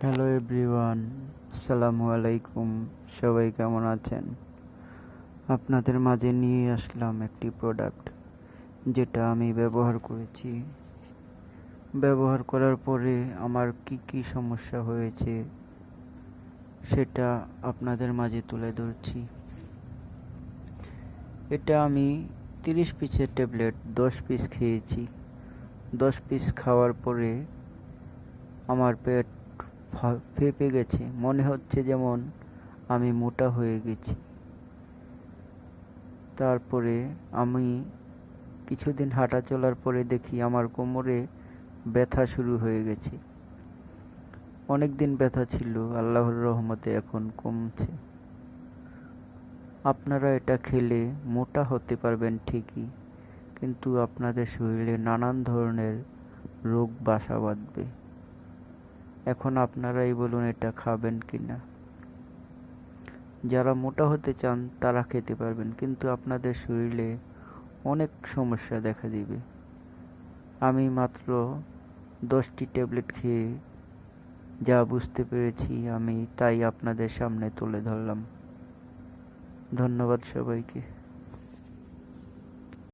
Hello everyone, আসসালামু আলাইকুম। সবাই কেমন আছেন? আপনাদের মাঝে নিয়ে আসলাম একটি প্রোডাক্ট যেটা আমি ব্যবহার করেছি। ব্যবহার করার পরে আমার কি সমস্যা হয়েছে সেটা আপনাদের মাঝে তুলে ধরছি। এটা আমি 30 পিসের ট্যাবলেট 10 পিস খেয়েছি। 10 পিস খাওয়ার পরে আমার পেট ফেঁপে গেছে, মনে হচ্ছে যেমন আমি মোটা হয়ে গেছি। তারপরে আমি কিছুদিন হাঁটা চলার পরে দেখি আমার কোমরে ব্যথা শুরু হয়ে গেছে। অনেক দিন ব্যথা ছিল, আল্লাহর রহমতে এখন কমছে। আপনারা এটা খেলে মোটা হতে পারবেন ঠিকই, কিন্তু আপনাদের শরীরে নানান ধরনের রোগ বাসা বাঁধবে। এখন আপনারাই বলুন এটা খাবেন কিনা। যারা মোটা হতে চান তারা খেতে পারবেন, কিন্তু আপনাদের শরীরে অনেক সমস্যা দেখা দিবে। আমি মাত্র 10টি ট্যাবলেট খেয়ে যা বুঝতে পেরেছি আমি তাই আপনাদের সামনে তুলে ধরলাম। ধন্যবাদ সবাইকে।